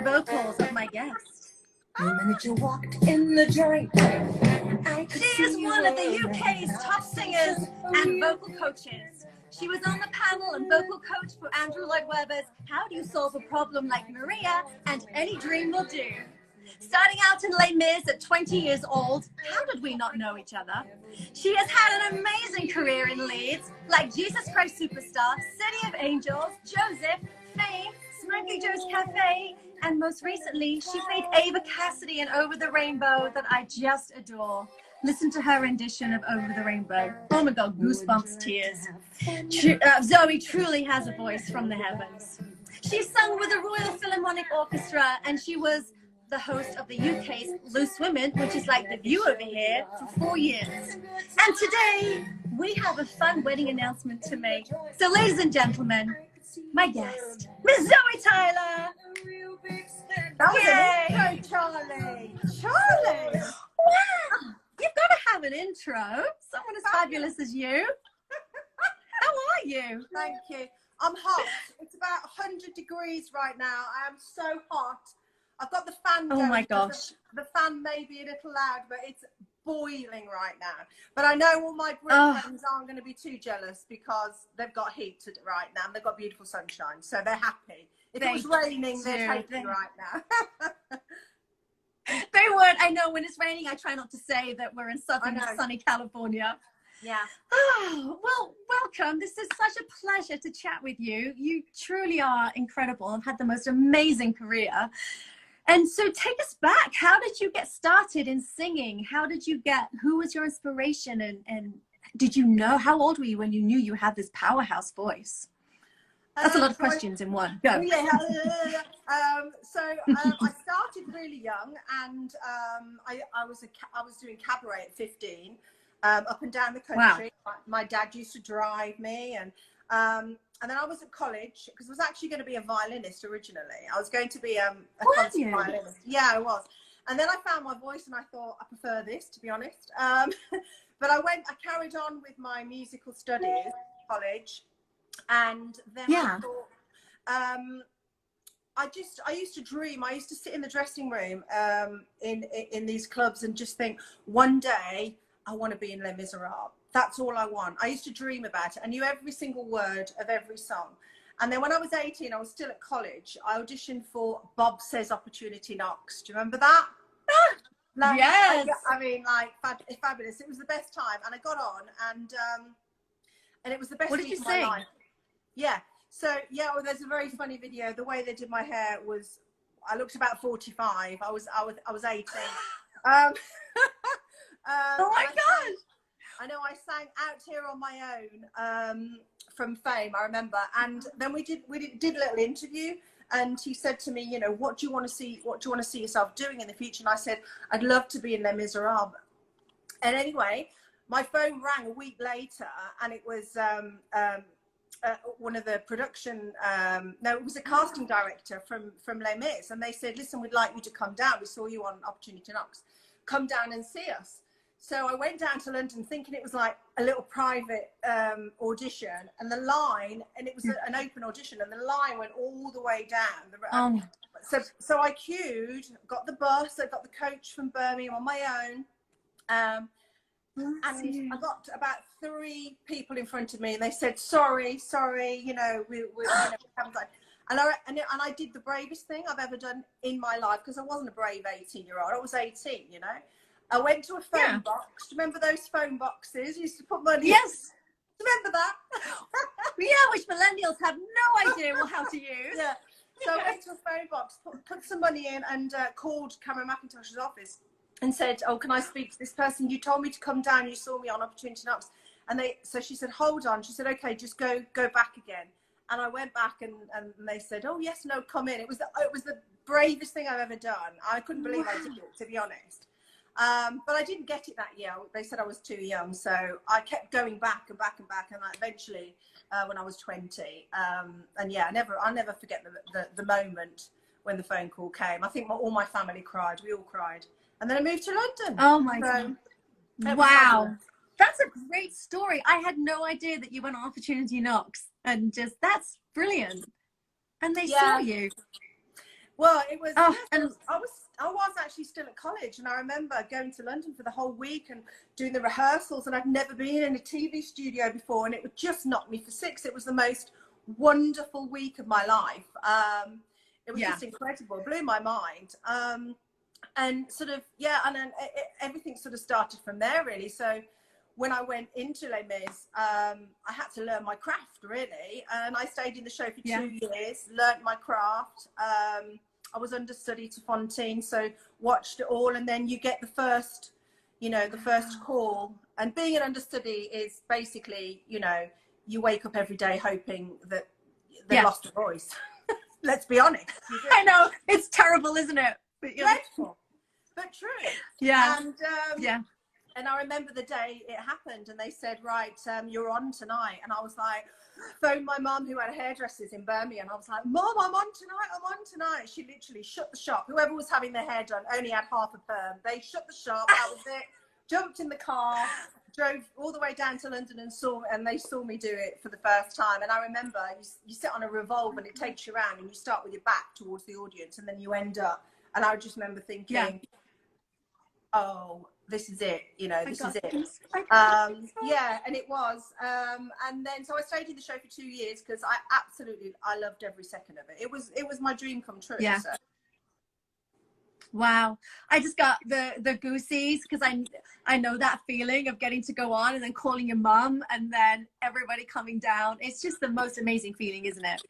and vocals of my guest. The minute you walked in the joint, she is one of the UK's top singers and vocal coaches. She was on the panel and vocal coach for Andrew Lloyd Webber's How Do You Solve a Problem Like Maria and Any Dream Will Do. Starting out in Les Mis at 20 years old, how did we not know each other? She has had an amazing career in leads like Jesus Christ Superstar, City of Angels, Joseph, Fame, Smoky Joe's Cafe, and most recently, she played Ava Cassidy in Over the Rainbow that I just adore. Listen to her rendition of Over the Rainbow. Oh my God, goosebumps, tears. Zoe truly has a voice from the heavens. She sung with the Royal Philharmonic Orchestra, and she was the host of the UK's Loose Women, which is like The View over here, for 4 years. And today, we have a fun wedding announcement to make. So ladies and gentlemen, my guest, Miss Zoë Tyler. That was an intro, Charlie. Charlie! Wow! You've got to have an intro. Someone as fabulous as you. How are you? Thank you. I'm hot. It's about 100 degrees right now. I am so hot. I've got the fan going. Oh my gosh. The fan may be a little loud, but it's boiling right now. But I know all my Brit friends aren't going to be too jealous because they've got heat right now and they've got beautiful sunshine. So they're happy. If it was raining, they'd hate me right now. They would. I know when it's raining, I try not to say that we're in southern sunny California. Yeah. Oh, well, welcome. This is such a pleasure to chat with you. You truly are incredible. I've had the most amazing career. And so take us back. How did you get started in singing? Who was your inspiration? And did you know, how old were you when you knew you had this powerhouse voice? That's a lot of questions in one. Go. Yeah. I started really young, and I was doing cabaret at 15, up and down the country. Wow. My dad used to drive me, and then I was at college because I was actually going to be a violinist originally. I was going to be a concert violinist. Yeah, I was. And then I found my voice, and I thought I prefer this, to be honest. But I carried on with my musical studies at college. And then I thought, I used to dream. I used to sit in the dressing room in these clubs and just think, one day I want to be in Les Miserables. That's all I want. I used to dream about it. I knew every single word of every song. And then when I was 18, I was still at college. I auditioned for Bob Says Opportunity Knocks. Do you remember that? Yes. I mean, like, fabulous. It was the best time. And I got on, and it was the best week of my life. Yeah. So, well, there's a very funny video. The way they did my hair was, I looked about 45. I was 18. Oh my God. I know I sang Out Here on My Own from Fame, I remember. And then we did a little interview, and he said to me, you know, what do you want to see yourself doing in the future? And I said, I'd love to be in Les Miserables. And anyway, my phone rang a week later, and it was one of the production, it was a casting director from Les Mis, and they said, listen, we'd like you to come down. We saw you on Opportunity Knocks. Come down and see us. So I went down to London thinking it was like a little private audition, and it was an open audition, and the line went all the way down. So I queued, got the bus, I got the coach from Birmingham on my own. And I got about 3 people in front of me, and they said, sorry, you know, we haven't got. And I did the bravest thing I've ever done in my life, because I wasn't a brave 18-year-old. I was 18, you know. I went to a phone box. Do you remember those phone boxes? You used to put money in. Yes. Remember that? Yeah, which millennials have no idea how to use. Yeah. So I went to a phone box, put some money in, and called Cameron McIntosh's office and said, oh, can I speak to this person? You told me to come down. You saw me on Opportunity Knocks. And so she said, hold on. She said, okay, just go back again. And I went back, and they said, oh, yes, no, come in. It was the bravest thing I've ever done. I couldn't believe I did it, to be honest. But I didn't get it that year. They said I was too young. So I kept going back and back and back. And eventually, when I was 20, and yeah, I'll never forget the moment when the phone call came. I think all my family cried. We all cried. And then I moved to London. Oh my God. Wow. That's a great story. I had no idea that you went on Opportunity Knocks, and that's brilliant. And they saw you. Well, it was, Oh, yes, and I was actually still at college, and I remember going to London for the whole week and doing the rehearsals, and I'd never been in a TV studio before, and it would just knock me for six. It was the most wonderful week of my life. It was just incredible. It blew my mind. And sort of, and then everything sort of started from there, really. So when I went into Les Mis, I had to learn my craft, really. And I stayed in the show for 2 years, learnt my craft. I was understudy to Fontaine, so watched it all. And then you get the first, the first call. And being an understudy is basically, you wake up every day hoping that they lost a voice. Let's be honest. I know, it's terrible, isn't it? But dreadful, but true. Yeah. And and I remember the day it happened, and they said, right, you're on tonight. And I was like, phoned my mum, who had hairdressers in Birmingham. I was like, Mum, I'm on tonight. She literally shut the shop. Whoever was having their hair done only had half a perm. They shut the shop. That was it. Jumped in the car, drove all the way down to London, and they saw me do it for the first time. And I remember you sit on a revolve, and it takes you around, and you start with your back towards the audience, and then you end up. And I just remember thinking, oh, this is it, this is it. And it was. And then, so I stayed in the show for 2 years because I loved every second of it. It was my dream come true. Yeah. So. Wow. I just got the goosies because I know that feeling of getting to go on and then calling your mum and then everybody coming down. It's just the most amazing feeling, isn't it?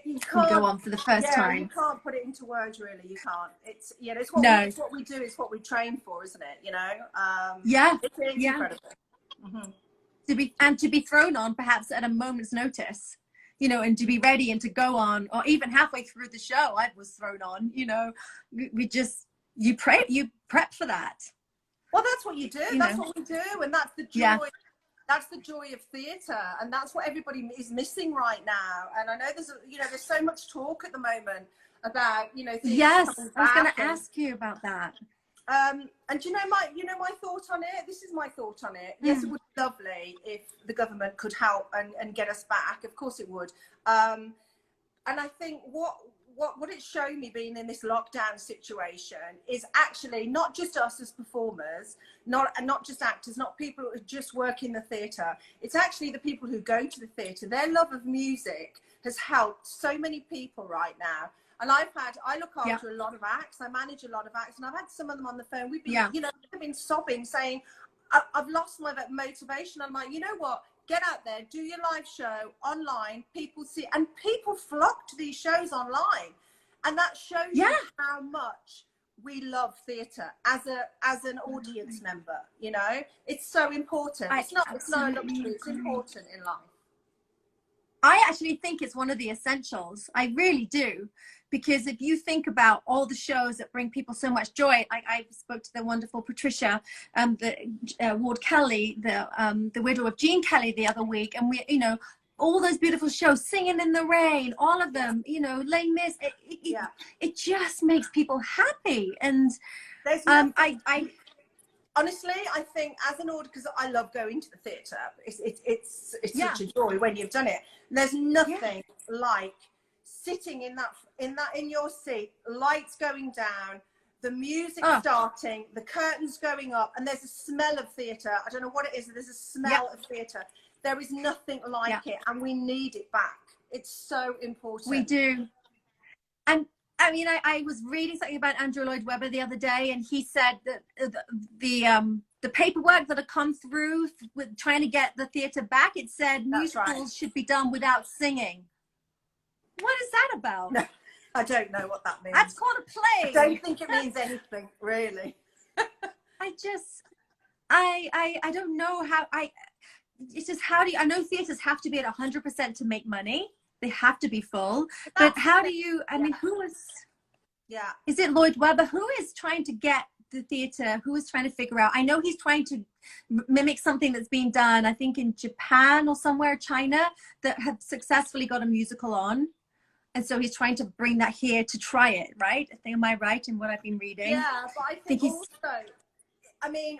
You can't go on for the first time. You can't put it into words, really. You can't. It's it's what we do. It's what we train for, isn't it? It's incredible. To be thrown on perhaps at a moment's notice, and to be ready and to go on, or even halfway through the show, I was thrown on. You prep for that. Well, that's what you do. That's what we do, and that's the joy. That's the joy of theatre, and that's what everybody is missing right now. And I know there's so much talk at the moment about theatre. Yes, I was going to ask you about that. And my thought on it. This is my thought on it. Yes, it would be lovely if the government could help and get us back. Of course, it would. And I think what it's shown me being in this lockdown situation is actually not just us as performers, not just actors, not people who just work in the theatre. It's actually the people who go to the theatre. Their love of music has helped so many people right now. And I look after a lot of acts. I manage a lot of acts, and I've had some of them on the phone. We've been, they've been sobbing, saying, I've lost my motivation. I'm like, you know what? Get out there, do your live show online. People see, and people flock to these shows online, and that shows you how much we love theatre as an audience member. It's so important. It's not a luxury. It's important in life. I actually think it's one of the essentials. I really do. Because if you think about all the shows that bring people so much joy, I spoke to the wonderful Patricia, Ward Kelly, the widow of Gene Kelly the other week, and we, all those beautiful shows, Singing in the Rain, all of them, Les Mis, it just makes people happy. And honestly, I think as an audience, because I love going to the theatre, it's such a joy when you've done it. There's nothing like sitting in your seat, lights going down, the music starting, the curtains going up, and there's a smell of theatre. I don't know what it is. There's a smell of theatre. There is nothing like it, and we need it back. It's so important. We do. And I mean, I was reading something about Andrew Lloyd Webber the other day, and he said that the paperwork that had come through with trying to get the theatre back, it said musicals should be done without singing. What is that about? No, I don't know what that means. That's called a play. I don't think it means anything, really. I don't know how. It's just, how do you? I know theatres have to be at 100% to make money. They have to be full. But how do you? I mean, who is? Yeah. Is it Lloyd Webber? Who is trying to get the theatre? Who is trying to figure out? I know he's trying to mimic something that's being done, I think in Japan or somewhere, China, that had successfully got a musical on. And so he's trying to bring that here to try it, right? Am I right in what I've been reading? Yeah, but I think also, I mean,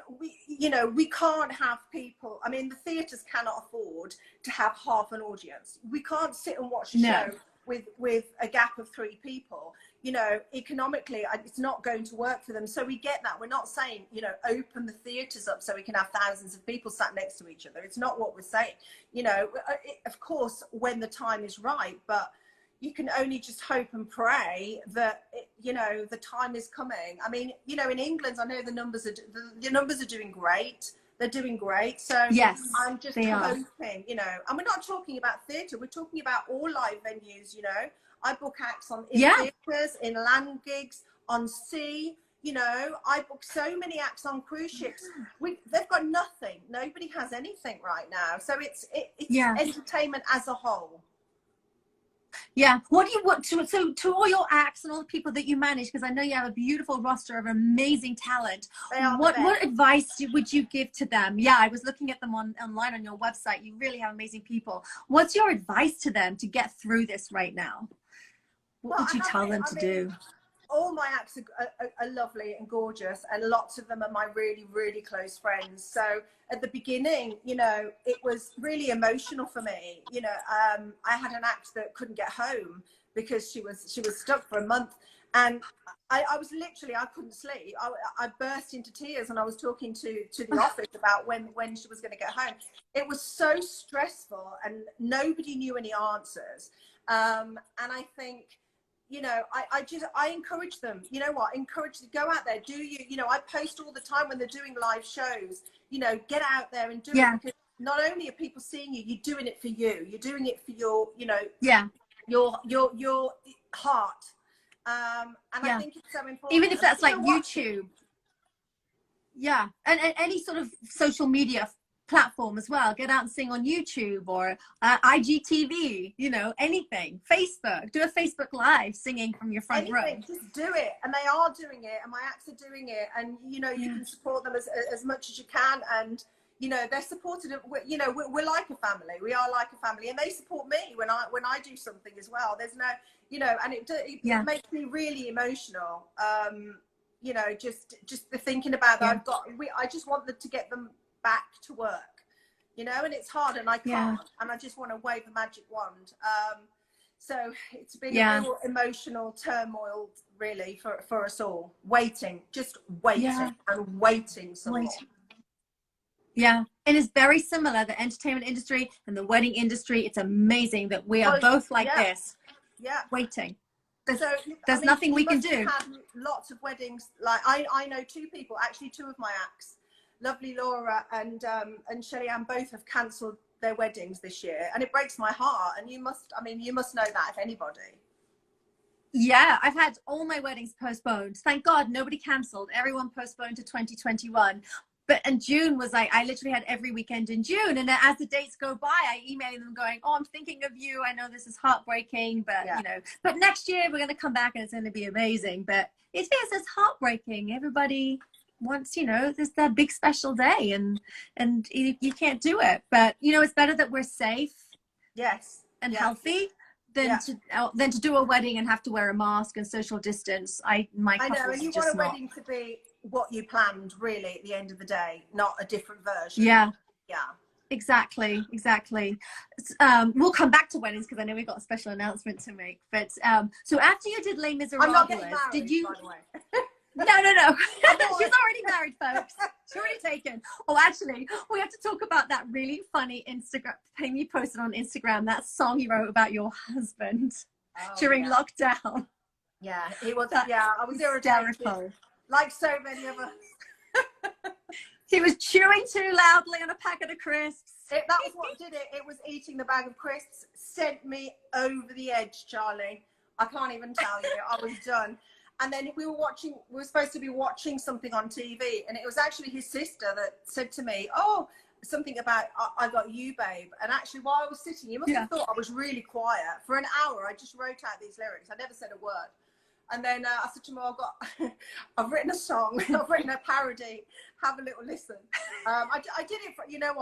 we can't have people, I mean, the theatres cannot afford to have half an audience. We can't sit and watch a show with a gap of 3 people. you know, economically, it's not going to work for them. So we get that. We're not saying, you know, open the theatres up so we can have thousands of people sat next to each other. It's not what we're saying. You know, of course, when the time is right, but you can only just hope and pray that, you know, the time is coming. I mean, you know, in England, I know the numbers are doing great. They're doing great. So yes, I'm just hoping, you know, and we're not talking about theatre. We're talking about all live venues, you know. I book acts in theatres, in land gigs, on sea. You know, I book so many acts on cruise ships. They've got nothing. Nobody has anything right now. So it's entertainment as a whole. Yeah. What do you want to all your acts and all the people that you manage? Because I know you have a beautiful roster of amazing talent. What advice would you give to them? Yeah, I was looking at them online on your website. You really have amazing people. What's your advice to them to get through this right now? What would you tell them to do? All my acts are lovely and gorgeous, and lots of them are my really, really close friends. So at the beginning, you know, it was really emotional for me. You know, I had an act that couldn't get home because she was stuck for a month, and I was literally, I couldn't sleep. I burst into tears, and I was talking to the office about when she was going to get home. It was so stressful, and nobody knew any answers. And I think, you know, I encourage them, you know what, go out there, you know, I post all the time when they're doing live shows, you know, get out there and do it, because not only are people seeing you, you're doing it for you, you're doing it for your, you know, your heart. And I think it's so important. Even if that's like YouTube. Yeah. And any sort of social media platform as well. Get out and sing on YouTube or IGTV, you know, anything. Facebook, do a Facebook Live singing from your front row. Just do it. And they are doing it, and my acts are doing it, and you know, you can support them as much as you can, and you know, they're supported. You know, we're like a family. We are like a family, and they support me when I do something as well. There's no, you know, and it makes me really emotional. You know, just the thinking about that. I just want to get them back to work, you know, and it's hard, and I can't, and I just want to wave a magic wand. So it's been a real emotional turmoil, really, for us all. Waiting and waiting some more. Yeah, and it's very similar, the entertainment industry and the wedding industry. It's amazing that we are both like this. Yeah, waiting. There's nothing we can do. Had lots of weddings. Like I know two people, actually two of my acts, lovely Laura and Shelley Ann, both have cancelled their weddings this year, and it breaks my heart. And you must know that, if anybody. Yeah, I've had all my weddings postponed. Thank God nobody cancelled. Everyone postponed to 2021. And June was like, I literally had every weekend in June. And as the dates go by, I email them going, oh, I'm thinking of you. I know this is heartbreaking, but you know, but next year we're going to come back and it's going to be amazing. But it's heartbreaking. Everybody wants, you know, there's that big special day, and you can't do it. But you know, it's better that we're safe, and healthy than to do a wedding and have to wear a mask and social distance. I know, and you want a wedding to be what you planned, really, at the end of the day, not a different version. Exactly. We'll come back to weddings because I know we've got a special announcement to make. But so after you did Les Miserables, I'm not getting married, did you? By the way. No. She's already married, folks. She's already taken. Oh, actually, we have to talk about that really funny Instagram thing you posted on Instagram. That song you wrote about your husband during lockdown. Yeah, he was. I was irritated, like so many of us. He was chewing too loudly on a packet of crisps. That was what did it. It was eating the bag of crisps. Sent me over the edge, Charlie. I can't even tell you. I was done. And then we were supposed to be watching something on TV, and it was actually his sister that said to me, oh, something about, I got you, babe. And actually, while I was sitting, you must have thought I was really quiet. For an hour, I just wrote out these lyrics. I never said a word. And then I said to him, I've written a song, I've written a parody, have a little listen. I did it for, you know what?